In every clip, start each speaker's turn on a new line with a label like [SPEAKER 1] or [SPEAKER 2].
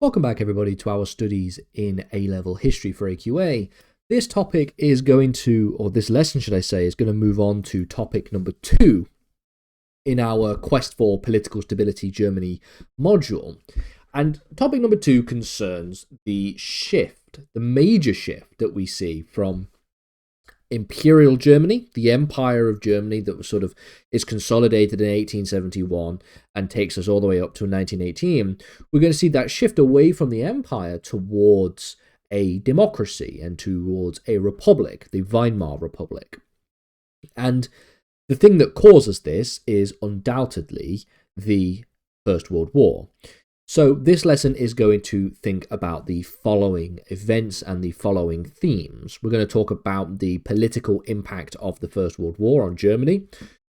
[SPEAKER 1] Welcome back, everybody, to our studies in A-Level History for AQA. This topic is going to, or this lesson, should I say, is going to move on to topic number 2 in our Quest for Political Stability Germany module. And topic number 2 concerns the shift, the major shift that we see from Imperial Germany, the Empire of Germany that was is consolidated in 1871 and takes us all the way up to 1918. We're going to see that shift away from the empire towards a democracy and towards a republic, the Weimar Republic. And the thing that causes this is undoubtedly the First World War. So this lesson is going to think about the following events and the following themes. We're going to talk about the political impact of the First World War on Germany.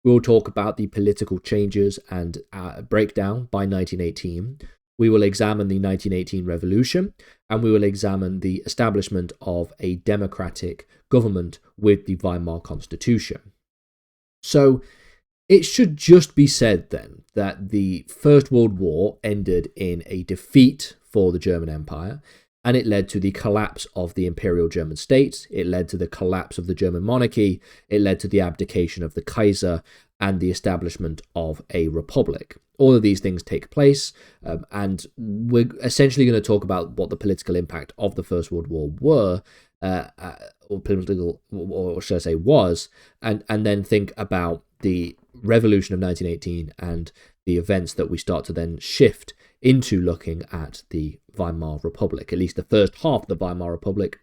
[SPEAKER 1] We'll talk about the political changes and breakdown by 1918. We will examine the 1918 revolution, and we will examine the establishment of a democratic government with the Weimar Constitution. So it should just be said then that the First World War ended in a defeat for the German Empire, and it led to the collapse of the Imperial German state, it led to the collapse of the German monarchy, it led to the abdication of the Kaiser, and the establishment of a republic. All of these things take place, and we're essentially going to talk about what the political impact of the First World War were, or should I say was, and then think about the Revolution of 1918 and the events that we start to then shift into looking at the Weimar Republic, at least the first half of the Weimar Republic,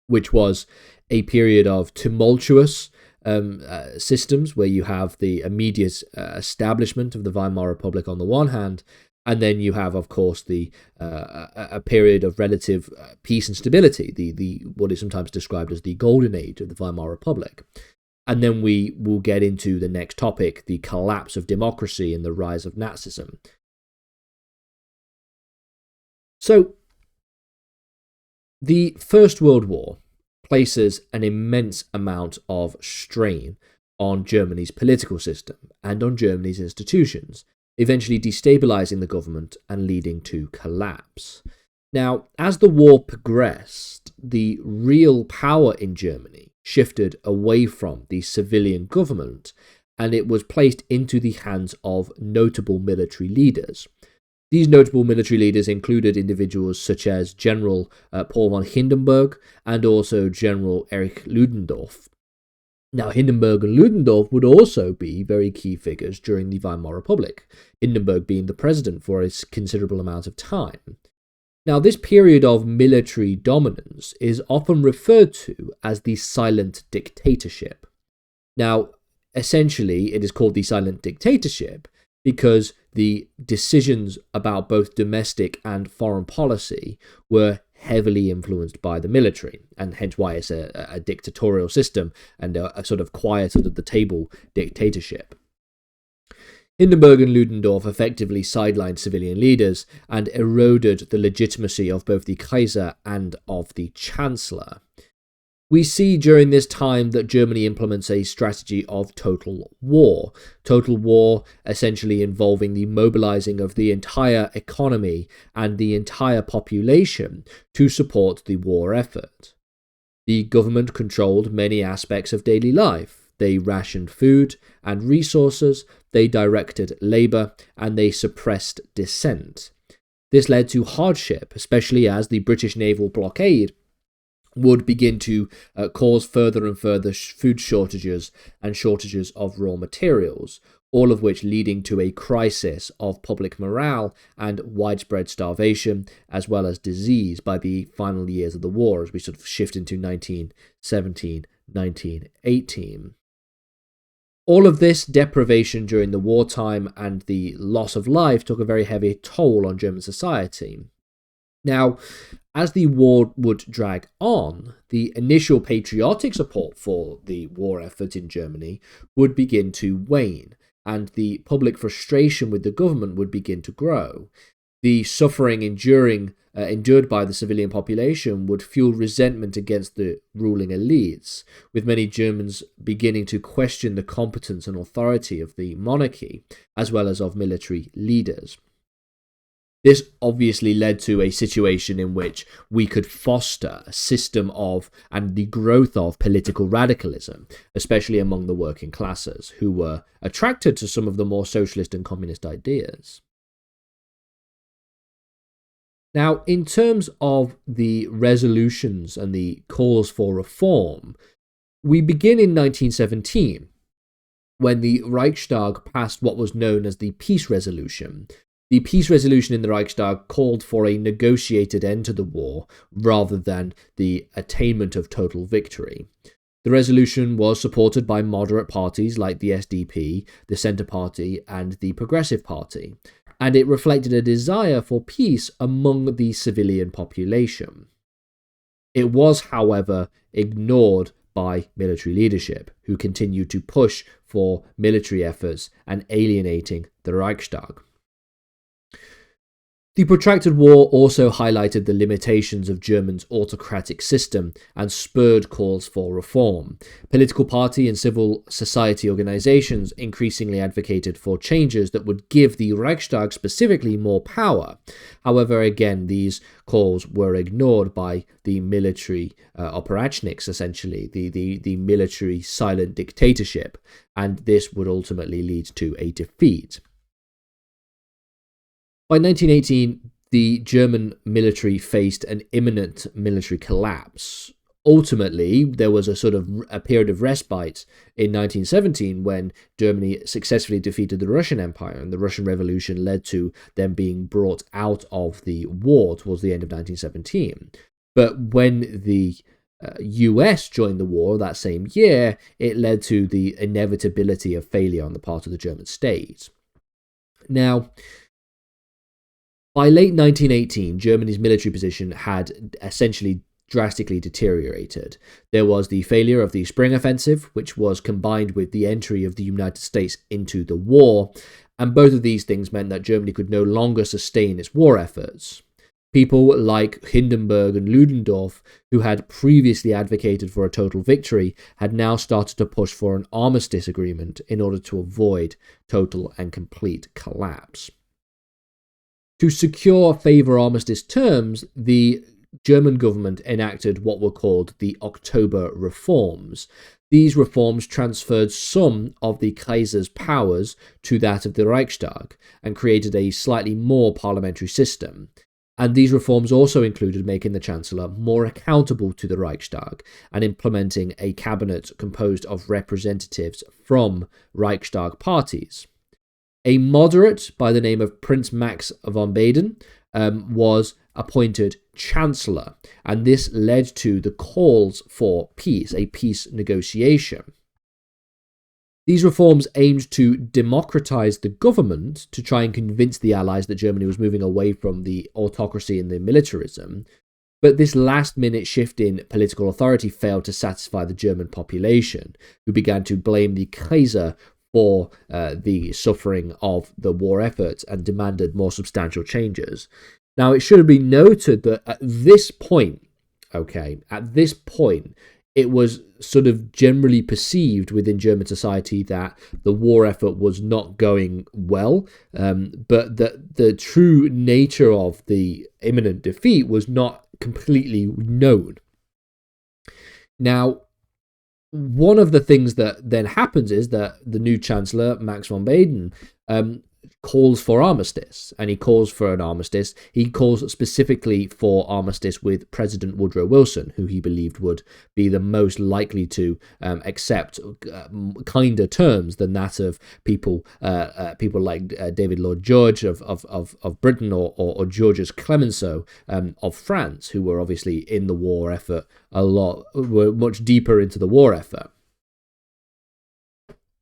[SPEAKER 1] which was a period of tumultuous systems where you have the immediate establishment of the Weimar Republic on the one hand, and then you have, of course, a period of relative peace and stability, the what is sometimes described as the Golden Age of the Weimar Republic. And then we will get into the next topic, the collapse of democracy and the rise of Nazism. So, the First World War places an immense amount of strain on Germany's political system and on Germany's institutions, eventually destabilizing the government and leading to collapse. Now, as the war progressed, the real power in Germany shifted away from the civilian government, and it was placed into the hands of notable military leaders. These notable military leaders included individuals such as General Paul von Hindenburg and also General Erich Ludendorff. Now, Hindenburg and Ludendorff would also be very key figures during the Weimar Republic, Hindenburg being the president for a considerable amount of time. Now, this period of military dominance is often referred to as the silent dictatorship. Now, essentially, it is called the silent dictatorship because the decisions about both domestic and foreign policy were heavily influenced by the military, and hence why it's a dictatorial system and a sort of quiet under the table dictatorship. Hindenburg and Ludendorff effectively sidelined civilian leaders and eroded the legitimacy of both the Kaiser and of the Chancellor. We see during this time that Germany implements a strategy of total war essentially involving the mobilizing of the entire economy and the entire population to support the war effort. The government controlled many aspects of daily life. They rationed food and resources, they directed labour, and they suppressed dissent. This led to hardship, especially as the British naval blockade would begin to cause further and further food shortages and shortages of raw materials, all of which leading to a crisis of public morale and widespread starvation, as well as disease by the final years of the war as we sort of shift into 1917, 1918. All of this deprivation during the wartime and the loss of life took a very heavy toll on German society. Now, as the war would drag on, the initial patriotic support for the war effort in Germany would begin to wane, and the public frustration with the government would begin to grow. The suffering endured by the civilian population would fuel resentment against the ruling elites, with many Germans beginning to question the competence and authority of the monarchy, as well as of military leaders. This obviously led to a situation in which we could foster a system of and the growth of political radicalism, especially among the working classes, who were attracted to some of the more socialist and communist ideas. Now, in terms of the resolutions and the calls for reform, we begin in 1917, when the Reichstag passed what was known as the Peace Resolution. The Peace Resolution in the Reichstag called for a negotiated end to the war rather than the attainment of total victory. The resolution was supported by moderate parties like the SDP, the Centre Party, and the Progressive Party, and it reflected a desire for peace among the civilian population. It was, however, ignored by military leadership, who continued to push for military efforts and alienating the Reichstag. The protracted war also highlighted the limitations of Germany's autocratic system and spurred calls for reform. Political party and civil society organizations increasingly advocated for changes that would give the Reichstag specifically more power. However, again, these calls were ignored by the military Operachniks, essentially, the military silent dictatorship, and this would ultimately lead to a defeat. By 1918, the German military faced an imminent military collapse. Ultimately, there was a period of respite in 1917 when Germany successfully defeated the Russian Empire, and the Russian Revolution led to them being brought out of the war towards the end of 1917. But when the US joined the war that same year, it led to the inevitability of failure on the part of the German state. Now, by late 1918, Germany's military position had essentially drastically deteriorated. There was the failure of the Spring Offensive, which was combined with the entry of the United States into the war, and both of these things meant that Germany could no longer sustain its war efforts. People like Hindenburg and Ludendorff, who had previously advocated for a total victory, had now started to push for an armistice agreement in order to avoid total and complete collapse. To secure favour armistice terms, the German government enacted what were called the October Reforms. These reforms transferred some of the Kaiser's powers to that of the Reichstag and created a slightly more parliamentary system. And these reforms also included making the Chancellor more accountable to the Reichstag and implementing a cabinet composed of representatives from Reichstag parties. A moderate by the name of Prince Max von Baden was appointed Chancellor, and this led to the calls for peace, a peace negotiation. These reforms aimed to democratize the government to try and convince the Allies that Germany was moving away from the autocracy and the militarism, but this last-minute shift in political authority failed to satisfy the German population, who began to blame the Kaiser for the suffering of the war effort and demanded more substantial changes. Now, it should be noted that at this point, it was sort of generally perceived within German society that the war effort was not going well, but that the true nature of the imminent defeat was not completely known. Now, one of the things that then happens is that the new Chancellor, Max von Baden, calls for armistice, and he calls for an armistice. He calls specifically for armistice with President Woodrow Wilson, who he believed would be the most likely to accept kinder terms than that of people like David Lloyd George of Britain or Georges Clemenceau of France, who were obviously in the war effort were much deeper into the war effort.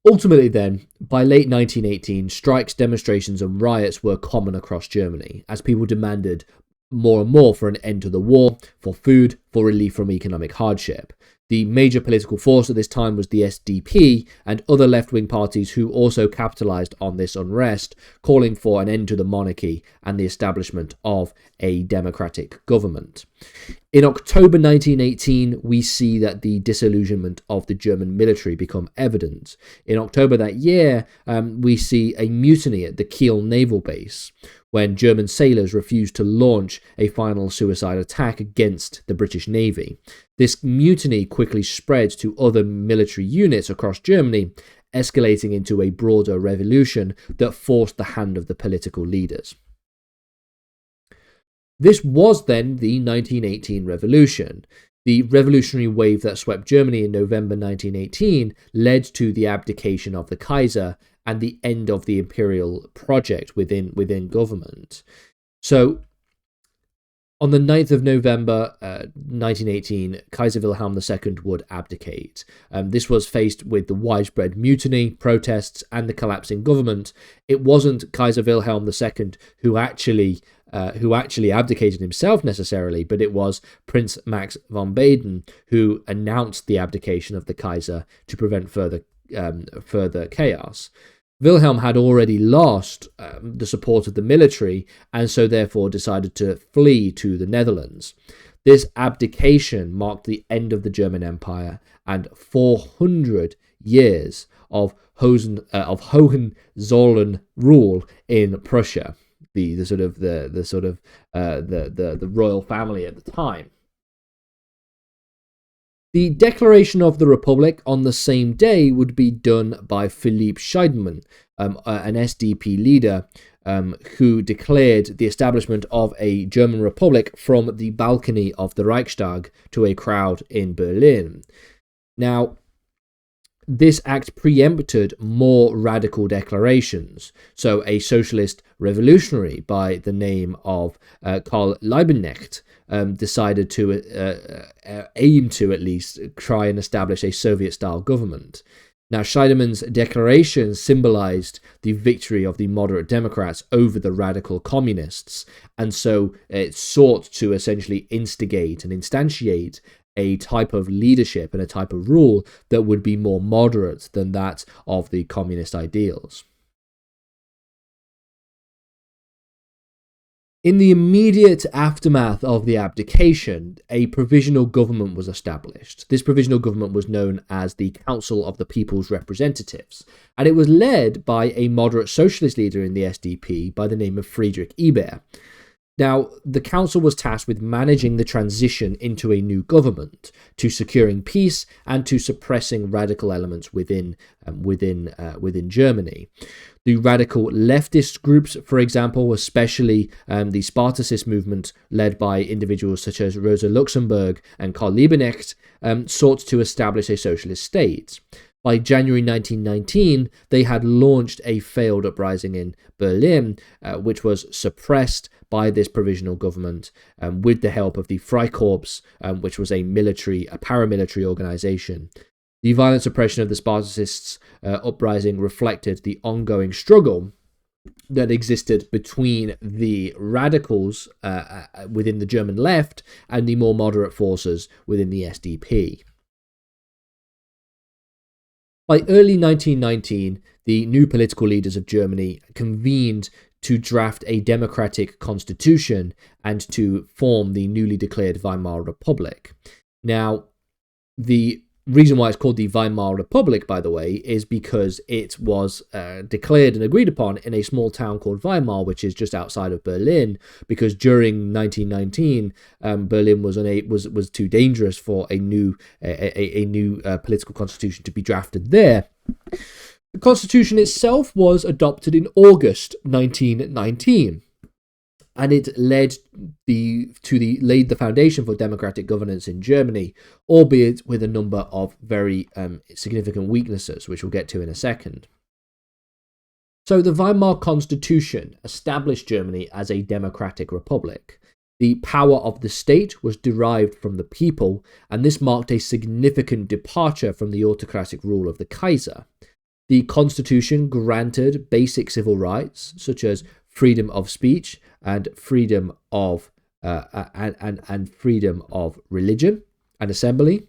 [SPEAKER 1] Ultimately then, by late 1918, strikes, demonstrations and riots were common across Germany, as people demanded more and more for an end to the war, for food, for relief from economic hardship. The major political force at this time was the SDP and other left-wing parties who also capitalized on this unrest, calling for an end to the monarchy and the establishment of a democratic government. In October 1918, we see that the disillusionment of the German military become evident. In October that year, we see a mutiny at the Kiel naval base when German sailors refused to launch a final suicide attack against the British Navy. This mutiny quickly spread to other military units across Germany, escalating into a broader revolution that forced the hand of the political leaders. This was then the 1918 revolution. The revolutionary wave that swept Germany in November 1918 led to the abdication of the Kaiser and the end of the Imperial project within government. So, on the 9th of November 1918, Kaiser Wilhelm II would abdicate. This was faced with the widespread mutiny, protests, and the collapsing government. It wasn't Kaiser Wilhelm II who actually abdicated himself necessarily, but it was Prince Max von Baden who announced the abdication of the Kaiser to prevent further chaos. Wilhelm had already lost the support of the military and so therefore decided to flee to the Netherlands. This abdication marked the end of the German Empire and 400 years of Hohenzollern rule in Prussia, the royal family at the time. The declaration of the Republic on the same day would be done by Philipp Scheidemann, an SDP leader who declared the establishment of a German Republic from the balcony of the Reichstag to a crowd in Berlin. Now, this act preempted more radical declarations. So a socialist revolutionary by the name of Karl Liebknecht decided to aim to at least try and establish a Soviet-style government. Now, Scheidemann's declaration symbolized the victory of the moderate Democrats over the radical communists, and so it sought to essentially instigate and instantiate a type of leadership and a type of rule that would be more moderate than that of the communist ideals. In the immediate aftermath of the abdication, a provisional government was established. This provisional government was known as the Council of the People's Representatives, and it was led by a moderate socialist leader in the SDP by the name of Friedrich Ebert. Now, the council was tasked with managing the transition into a new government, to securing peace and to suppressing radical elements within Germany. The radical leftist groups, for example, especially the Spartacist movement led by individuals such as Rosa Luxemburg and Karl Liebknecht, sought to establish a socialist state. By January 1919, they had launched a failed uprising in Berlin, which was suppressed by this provisional government with the help of the Freikorps, which was a paramilitary organization. The violent suppression of the Spartacists' uprising reflected the ongoing struggle that existed between the radicals within the German left and the more moderate forces within the SDP. By early 1919, the new political leaders of Germany convened to draft a democratic constitution and to form the newly declared Weimar Republic. Now, the reason why it's called the Weimar Republic, by the way, is because it was declared and agreed upon in a small town called Weimar, which is just outside of Berlin, because during 1919, Berlin was too dangerous for a new political constitution to be drafted there. The constitution itself was adopted in August 1919. And it laid the foundation for democratic governance in Germany, albeit with a number of very significant weaknesses, which we'll get to in a second. So the Weimar Constitution established Germany as a democratic republic. The power of the state was derived from the people, and this marked a significant departure from the autocratic rule of the Kaiser. The constitution granted basic civil rights, such as freedom of speech and freedom of freedom of religion and assembly.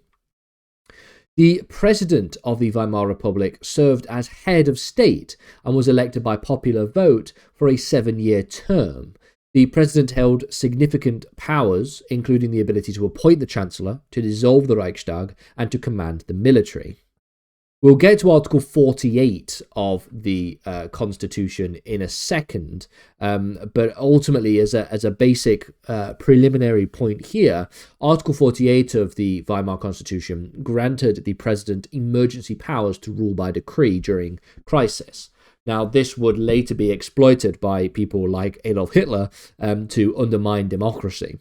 [SPEAKER 1] The president of the Weimar Republic served as head of state and was elected by popular vote for a 7-year term. The president held significant powers, including the ability to appoint the chancellor, to dissolve the Reichstag, and to command the military. We'll get to Article 48 of the Constitution in a second, but ultimately, as a basic preliminary point here, Article 48 of the Weimar Constitution granted the president emergency powers to rule by decree during crisis. Now, this would later be exploited by people like Adolf Hitler to undermine democracy.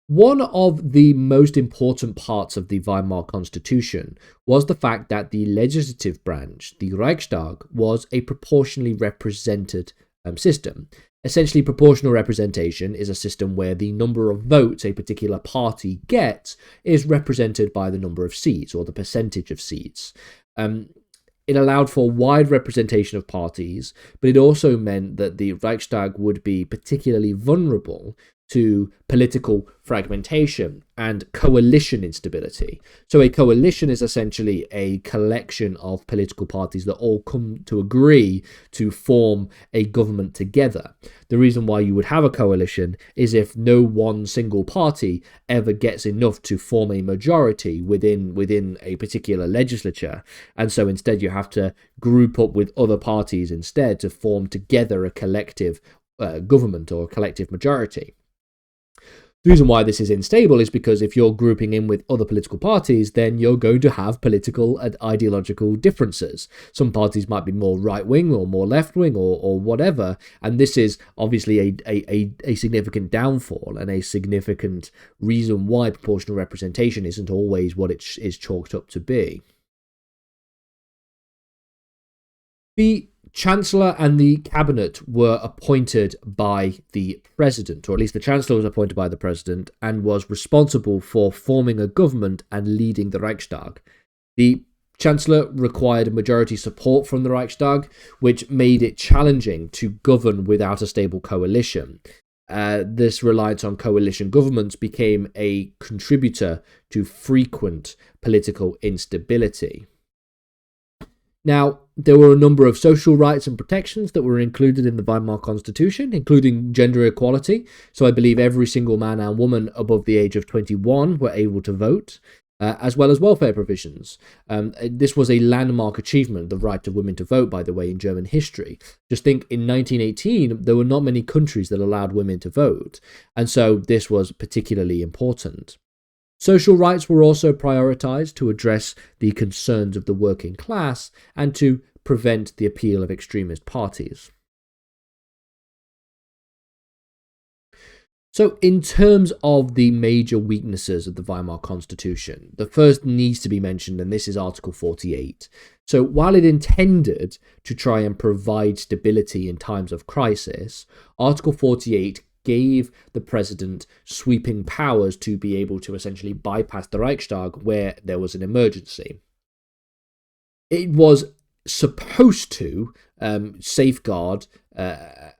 [SPEAKER 1] One of the most important parts of the Weimar Constitution was the fact that the legislative branch, the Reichstag, was a proportionally represented system. Essentially, proportional representation is a system where the number of votes a particular party gets is represented by the number of seats, or the percentage of seats. It allowed for wide representation of parties, but it also meant that the Reichstag would be particularly vulnerable to political fragmentation and coalition instability. So a coalition is essentially a collection of political parties that all come to agree to form a government together. The reason why you would have a coalition is if no one single party ever gets enough to form a majority within a particular legislature. And so instead you have to group up with other parties instead to form together a collective government or a collective majority. The reason why this is unstable is because if you're grouping in with other political parties, then you're going to have political and ideological differences. Some parties might be more right-wing or more left-wing or whatever, and this is obviously a significant downfall and a significant reason why proportional representation isn't always what it is chalked up to be. The Chancellor and the cabinet were appointed by the president, or at least the Chancellor was appointed by the president and was responsible for forming a government and leading the Reichstag. The Chancellor required majority support from the Reichstag, which made it challenging to govern without a stable coalition. This reliance on coalition governments became a contributor to frequent political instability. Now, there were a number of social rights and protections that were included in the Weimar Constitution, including gender equality. So I believe every single man and woman above the age of 21 were able to vote, as well as welfare provisions. This was a landmark achievement, the right of women to vote, by the way, in German history. Just think, in 1918, there were not many countries that allowed women to vote, and so this was particularly important. Social rights were also prioritized to address the concerns of the working class and to prevent the appeal of extremist parties. So, in terms of the major weaknesses of the Weimar Constitution, the first needs to be mentioned, and this is Article 48. So, while it intended to try and provide stability in times of crisis, Article 48 gave the president sweeping powers to be able to essentially bypass the Reichstag where there was an emergency. It was supposed to safeguard to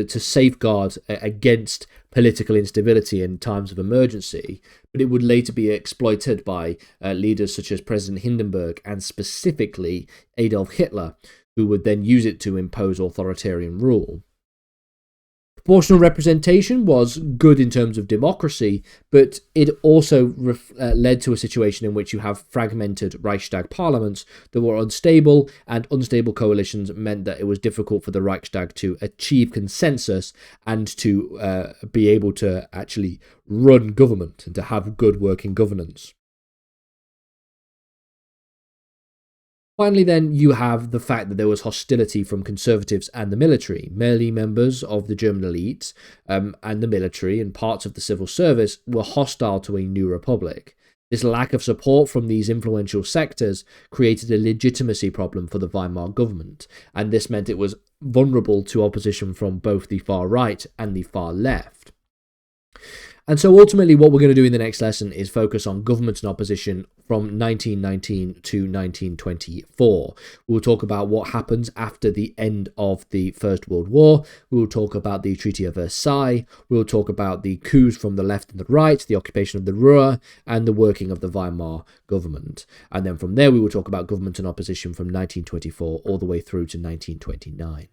[SPEAKER 1] safeguard against political instability in times of emergency, but it would later be exploited by leaders such as President Hindenburg and specifically Adolf Hitler, who would then use it to impose authoritarian rule. Proportional representation was good in terms of democracy, but it also led to a situation in which you have fragmented Reichstag parliaments that were unstable, and unstable coalitions meant that it was difficult for the Reichstag to achieve consensus and to be able to actually run government and to have good working governance. Finally, then, you have the fact that there was hostility from conservatives and the military. Many members of the German elite and the military and parts of the civil service were hostile to a new republic. This lack of support from these influential sectors created a legitimacy problem for the Weimar government, and this meant it was vulnerable to opposition from both the far right and the far left. And so ultimately what we're going to do in the next lesson is focus on government and opposition from 1919 to 1924. We'll talk about what happens after the end of the First World War. We'll talk about the Treaty of Versailles. We'll talk about the coups from the left and the right, the occupation of the Ruhr, and the working of the Weimar government. And then from there we will talk about government and opposition from 1924 all the way through to 1929.